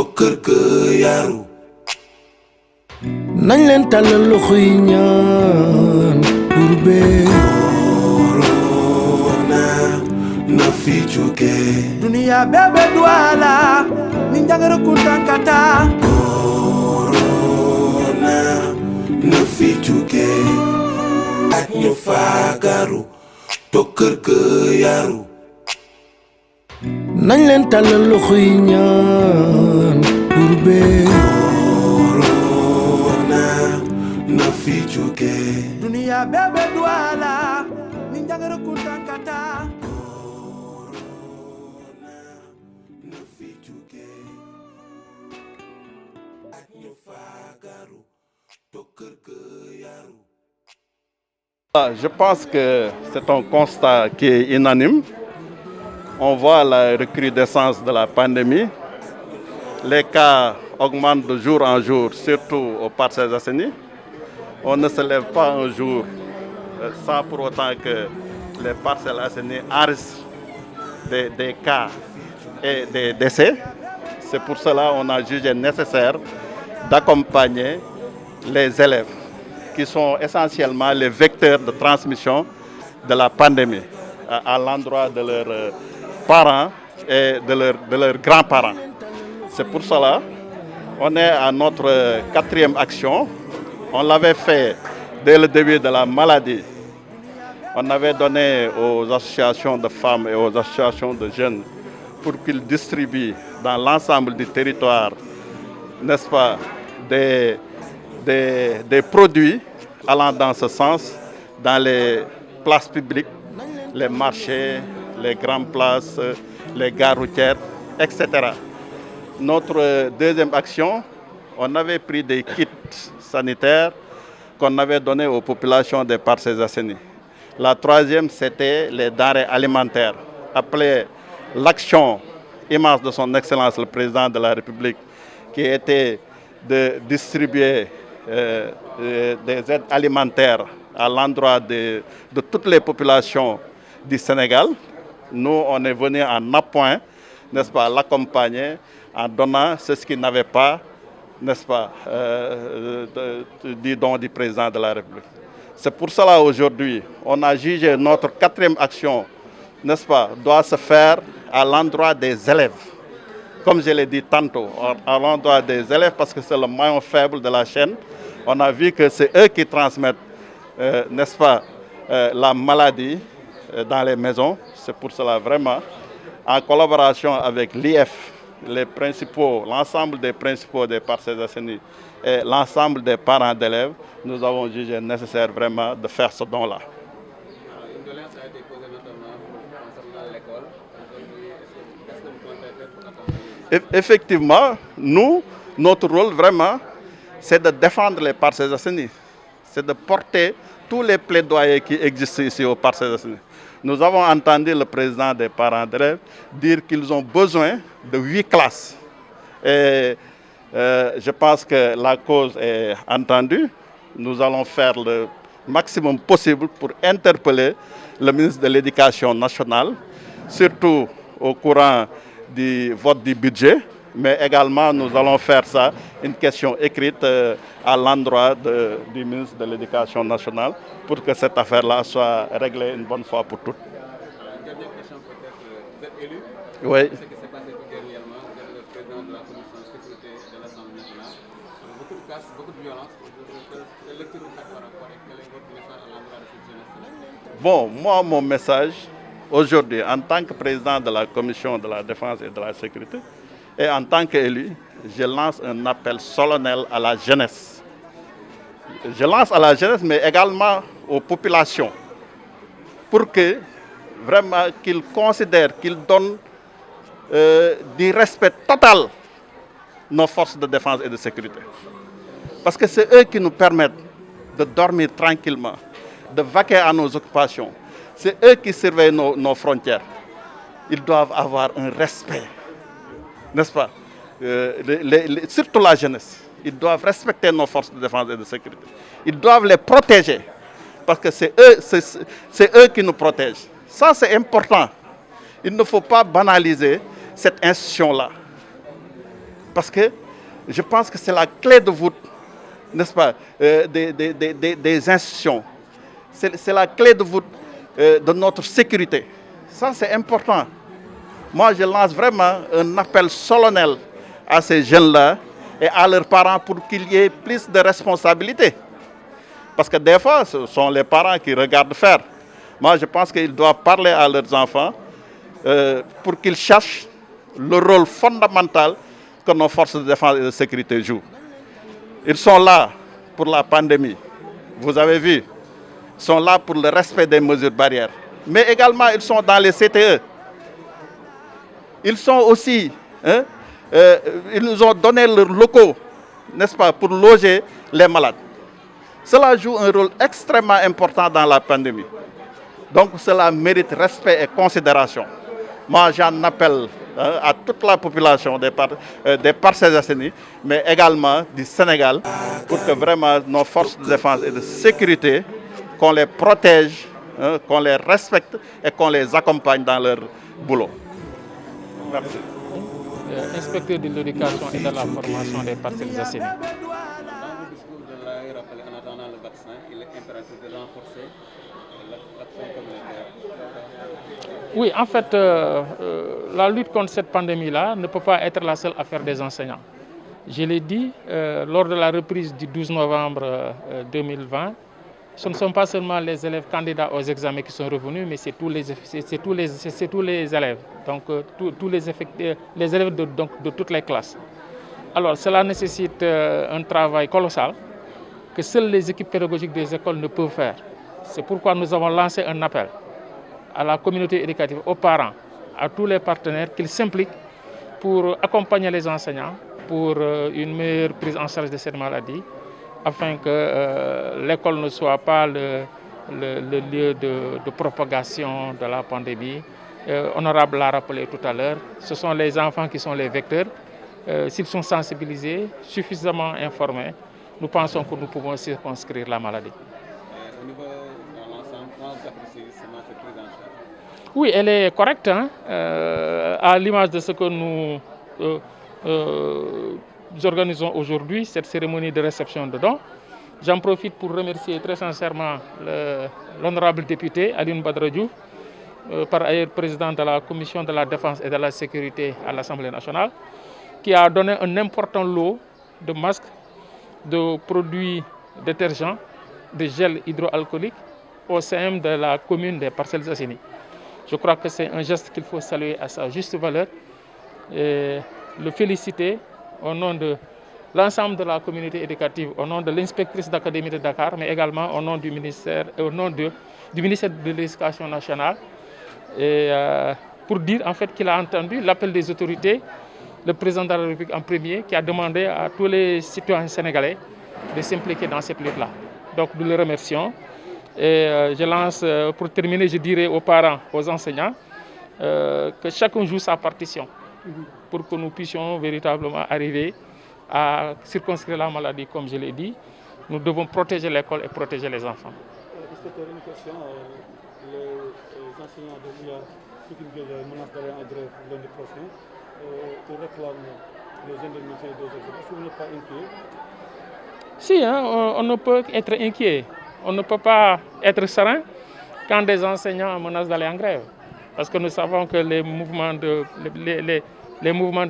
kër ga yaru nañ leen tàllal loxo yi ñaan pour bee corona na fi jóge dunia bebe duala ni njangara kuntankata corona na fi jóge ak ñu faagaru to kër ga yaru nañ leen tàllal loxo yi ñaan pour bee corona na fi jóge dunia bebe duala ni njangara kuntankata corona na fi jóge ak ñu faagaru to kër ga yaru. Je pense que c'est un constat qui est unanime. On voit la recrudescence de la pandémie. Les cas augmentent de jour en jour, surtout aux Parcelles Assainies. On ne se lève pas un jour sans pour autant que les Parcelles Assainies enregistrent des cas et des décès. C'est pour cela qu'on a jugé nécessaire d'accompagner les élèves qui sont essentiellement les vecteurs de transmission de la pandémie à l'endroit de leurs parents et de leurs grands-parents. C'est pour cela qu'on est à notre 4e action. On l'avait fait dès le début de la maladie. On avait donné aux associations de femmes et aux associations de jeunes pour qu'ils distribuent dans l'ensemble du territoire, n'est-ce pas, des produits allant dans ce sens, dans les places publiques, les marchés, les grandes places, les gares routières, etc. Notre 2e action, on avait pris des kits sanitaires qu'on avait donnés aux populations des Parcelles Assainies. La 3e, c'était les denrées alimentaires, appelée l'action immense de son Excellence le Président de la République, qui était de distribuer des aides alimentaires à l'endroit de toutes les populations du Sénégal. Nous, on est venu en appoint, n'est-ce pas, l'accompagner en donnant ce qu'ils n'avaient pas, n'est-ce pas, du don du Président de la République. C'est pour cela aujourd'hui, on a jugé notre 4e action, n'est-ce pas, doit se faire à l'endroit des élèves. Comme je l'ai dit tantôt, à l'endroit des élèves, parce que c'est le maillon faible de la chaîne. On a vu que c'est eux qui transmettent, n'est-ce pas, la maladie dans les maisons. C'est pour cela vraiment, en collaboration avec l'IF, l'ensemble des principaux des Parcelles Assainies et l'ensemble des parents d'élèves, nous avons jugé nécessaire vraiment de faire ce don-là. Une doléance a été posée notamment concernant l'école. Qu'est-ce que vous comptez faire pour accompagner? Effectivement, nous, notre rôle vraiment, c'est de défendre les Parcelles Assainies. C'est de porter tous les plaidoyers qui existent ici aux Parcelles Assainies. Nous avons entendu le président des parents d'élèves dire qu'ils ont besoin de 8 classes. Et je pense que la cause est entendue. Nous allons faire le maximum possible pour interpeller le ministre de l'Éducation nationale, surtout au courant du vote du budget, mais également nous allons faire ça, une question écrite à l'endroit du ministre de l'Éducation nationale pour que cette affaire-là soit réglée une bonne fois pour toutes. Une dernière question peut-être, vous êtes élu? Oui. Ce qui s'est passé tout dernièrement, vous êtes le président de la commission de sécurité de l'Assemblée nationale. Beaucoup de casse, beaucoup de violence. Quelle lecture vous faites par rapport et quel est votre message à l'endroit de cette jeunesse? Bon, moi, mon message, aujourd'hui, en tant que président de la commission de la défense et de la sécurité, et en tant qu'élu, je lance un appel solennel à la jeunesse. Je lance à la jeunesse, mais également aux populations, pour que vraiment qu'ils considèrent, qu'ils donnent du respect total nos forces de défense et de sécurité. Parce que c'est eux qui nous permettent de dormir tranquillement, de vaquer à nos occupations. C'est eux qui surveillent nos frontières. Ils doivent avoir un respect, n'est-ce pas? Surtout la jeunesse. Ils doivent respecter nos forces de défense et de sécurité. Ils doivent les protéger. Parce que c'est eux qui nous protègent. Ça, c'est important. Il ne faut pas banaliser cette institution-là. Parce que je pense que c'est la clé de voûte, n'est-ce pas, des institutions. C'est la clé de voûte de notre sécurité. Ça, c'est important. Moi, je lance vraiment un appel solennel à ces jeunes-là et à leurs parents pour qu'il y ait plus de responsabilités. Parce que des fois, ce sont les parents qui regardent faire. Moi, je pense qu'ils doivent parler à leurs enfants pour qu'ils cherchent le rôle fondamental que nos forces de défense et de sécurité jouent. Ils sont là pour la pandémie, vous avez vu. Ils sont là pour le respect des mesures barrières. Mais également, ils sont dans les CTE. Ils sont aussi, ils nous ont donné leurs locaux, n'est-ce pas, pour loger les malades. Cela joue un rôle extrêmement important dans la pandémie. Donc cela mérite respect et considération. Moi, j'en appelle à toute la population des Parcelles Assainies, mais également du Sénégal, pour que vraiment nos forces de défense et de sécurité, qu'on les protège, qu'on les respecte et qu'on les accompagne dans leur boulot. Merci. Inspecteur de l'éducation et de la formation des Parcelles Assainies. Dans le discours, vous l'avez rappelé, en attendant le vaccin, il est impératif de renforcer l'action communautaire. Oui, en fait, la lutte contre cette pandémie-là ne peut pas être la seule affaire des enseignants. Je l'ai dit, lors de la reprise du 12 novembre 2020, ce ne sont pas seulement les élèves candidats aux examens qui sont revenus, mais c'est tous les élèves, donc tous les élèves de toutes les classes. Alors cela nécessite un travail colossal que seules les équipes pédagogiques des écoles ne peuvent faire. C'est pourquoi nous avons lancé un appel à la communauté éducative, aux parents, à tous les partenaires qu'ils s'impliquent pour accompagner les enseignants pour une meilleure prise en charge de cette maladie, afin que l'école ne soit pas le lieu de propagation de la pandémie. Honorable l'a rappelé tout à l'heure, ce sont les enfants qui sont les vecteurs. S'ils sont sensibilisés, suffisamment informés, nous pensons que nous pouvons circonscrire la maladie. Au niveau de l'ensemble, comment vous appréciez cette prise en charge? Oui, elle est correcte, à l'image de ce que nous organisons aujourd'hui, cette cérémonie de réception de dons. J'en profite pour remercier très sincèrement l'honorable député Alioune Badara Diouf, par ailleurs président de la commission de la défense et de la sécurité à l'Assemblée nationale, qui a donné un important lot de masques, de produits détergents, de gel hydroalcoolique au sein de la commune des Parcelles Assainies. Je crois que c'est un geste qu'il faut saluer à sa juste valeur et le féliciter au nom de l'ensemble de la communauté éducative, au nom de l'inspectrice d'académie de Dakar, mais également au nom du ministère, du ministère de l'Éducation nationale, et pour dire en fait qu'il a entendu l'appel des autorités, le président de la République en premier, qui a demandé à tous les citoyens sénégalais de s'impliquer dans cette lutte-là. Donc nous le remercions. Et je lance, pour terminer, je dirais aux parents, aux enseignants, que chacun joue sa partition pour que nous puissions véritablement arriver à circonscrire la maladie, comme je l'ai dit. Nous devons protéger l'école et protéger les enfants. Une question. Les enseignants de l'IA menacent d'aller en grève lundi prochain. Ils réclament les indemnités des élèves. Est-ce que vous n'êtes pas inquiet? Si, on ne peut être inquiet. On ne peut pas être serein quand des enseignants menacent d'aller en grève. Parce que nous savons que les mouvements de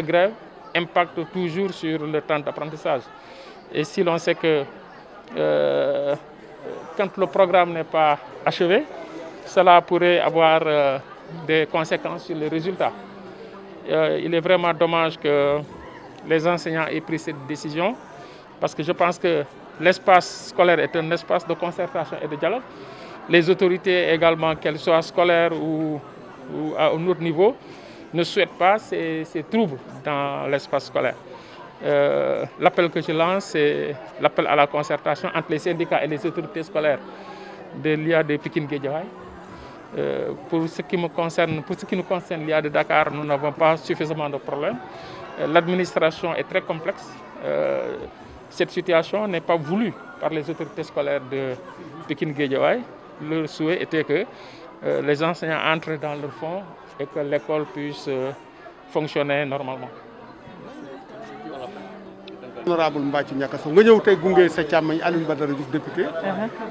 grève impactent toujours sur le temps d'apprentissage. Et si l'on sait que quand le programme n'est pas achevé, cela pourrait avoir des conséquences sur les résultats. Il est vraiment dommage que les enseignants aient pris cette décision, parce que je pense que l'espace scolaire est un espace de concertation et de dialogue. Les autorités également, qu'elles soient scolaires ou à un autre niveau, ne souhaitent pas ces troubles dans l'espace scolaire. L'appel que je lance, c'est l'appel à la concertation entre les syndicats et les autorités scolaires de l'IA de Pikine Guédiawaye. Pour ce qui nous concerne, l'IA de Dakar, nous n'avons pas suffisamment de problèmes. L'administration est très complexe. Cette situation n'est pas voulue par les autorités scolaires de Pikine Guédiawaye. Le souhait était que les enseignants entrent dans leur fonds et que l'école puisse fonctionner normalement. honorable Mbathio Niakasso nga ñëw tey gunge sa càmmañ Alioune Badara Diouf député.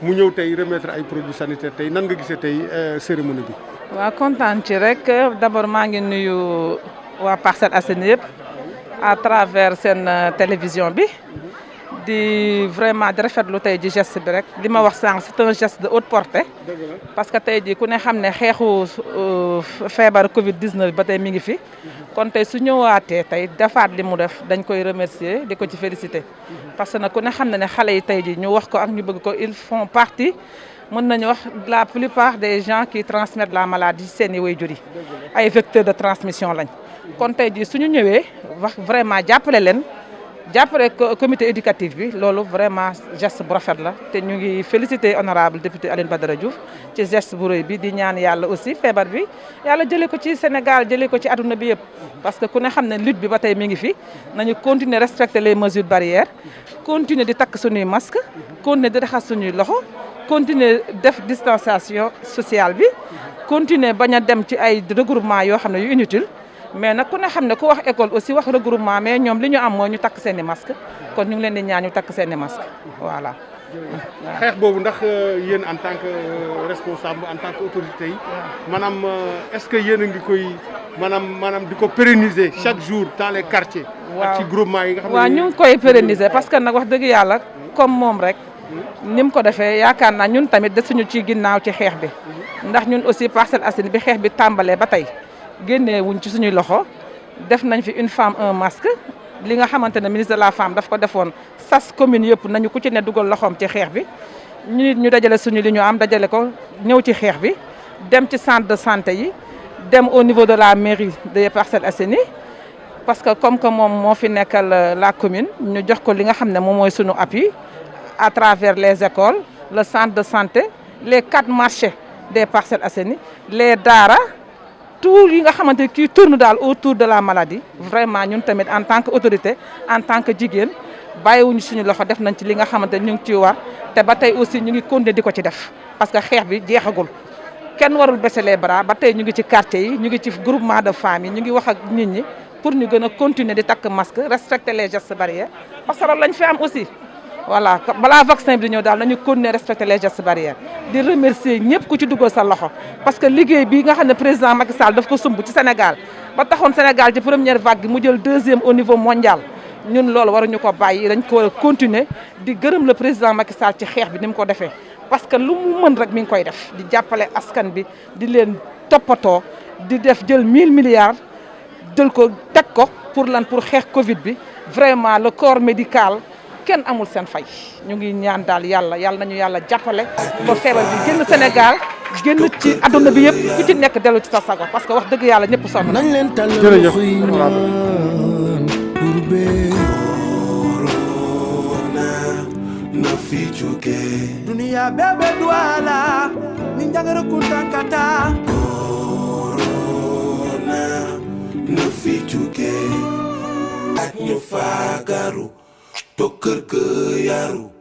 mu ñëw tey remettre ay produits sanitaires tey nan nga gisee tey cérémonie bi. waaw kontaan ci rek d'abord maa ngi nuyu waa Parcelles Assainies yëpp à travers seen télévision bi di vraiment di rafetlu tey ji geste bi rek li ma wax sànq c'est un geste de haute portée parce que tey ji ku ne xam ne xeexu feebar Covid 19 ba tey mi ngi fi kon tey su ñëwaatee tey defaat li mu def dañ koy remercier di ko ci féliciter parce que nag ku ne xam ne xale yi tey ji ñu wax ko ak ñu bëgg ko ils font partie mën nañu wax la plupart des gens qui transmettent la maladie seeni waajur yi ay vecteurs de transmission lañ kon tey jii suñu ñëwee wax vraiment jàppale leen jàppale comité éducatif bi loolu vraiment geste bu rafet la te ñu ngi féliciter honorable député Alioune Badara Diouf ci geste bu rëy bi di ñaan yàlla aussi feebar bi yàlla jëlee ko ci Sénégal jëlee ko ci adduna bi yëpp parce que ku ne xam ne lutte bi ba tey mi ngi fi nañu continuer respecter les mesures barrières continuer di takk suñuy masque continuer di raxas suñuy loxo continuer def distanciation sociale bi continuer bañ a dem ci ay regroupement yoo xam ne yu inutile mais nag ku ne xam ne ku wax école aussi wax regroupement mais ñoom li ñu am mooy ñu takk seen i masque kon ñu ngi leen di ñaan ñu takk seen i masque voilà. xeex boobu ndax yéen en tant que responsable en tant que autorité yi maanaam est-ce que yéen a ngi koy maanaam di ko pérenniser chaque jour dans les quartiers. ak ci groupement yi nga xam ne waaw ñu ngi koy pérenniser parce que nag wax dëgg yàlla comme moom rek. ni mu ko defee yaakaar naa ñun tamit desuñu ci ginnaaw ci xeex bi ndax ñun aussi Parcelles Assainies bi xeex bi tàmbalee ba tey génnee wuñ ci suñuy loxo def nañ fi une femme un masque li nga xamante ne ministre de la femme daf ko defoon sas commune yëpp nañu ku ci ne dugal loxoom ci xeex bi ñu dajale suñu li ñu am dajale ko ñëw ci xeex bi dem ci centre de santé yi dem au niveau de la mairie des Parcelles Assainies parce que comme que moom moo fi nekkal la commune ñu jox ko li nga xam ne moom mooy suñu appui à travers les écoles le centre de santé les 4 marchés des Parcelles Assainies les daara tout yi nga xamante ne kii tourne daal autour de la maladie vraiment ñun tamit en tant que autorité en tant que jigéen bàyyiwuñu suñu loxo def nañ ci li nga xamante ne ñu ngi ciy war te ba tey aussi ñu ngi continuer di ko ci def parce que xeex bi jeexagul kenn warul baisser les bras ba tey ñu ngi ci quartier yi ñu ngi ci groupement de femmes yi ñu ngi wax ak nit ñi pour ñu gën a continuer di takk masque respecter les gestes barrières parce que loolu lañ fi am aussi. voilà balaa vaccin bi di ñëw daal nañu continuer respecter les gestes barrières di remercier ñëpp ku ci dugal sa loxo parce que liggéey bi nga xam ne président Macky Sall daf ko sumb ci Sénégal ba taxoon Sénégal ci première vague mu jël 2e au niveau mondial ñun loolu waruñu ko bàyyi dañ ko war a continuer di gërëm le président Macky Sall ci xeex bi ni mu ko defee parce que lu mu mën rek mi ngi koy def di jàppale askan bi di leen toppatoo di def jël 1000 milliards jël ko teg ko pour lan pour xeex Covid bi vraiment le corps médical kenn amul seen fay ñu ngi ñaan daal yàlla nañu yàlla jàppale ba feebar bi génn Sénégal génn ci adduna bi yëpp ku ci nekk dellu ci sa sago parce que wax dëgg yàlla ñëpp sonn nañ leen tàllal jërëjëf xuy ñaan na fi jóge dunia bebe duala ni njangara kuntankata corona na fi jóge ak ñu faagaru to kër ga yaru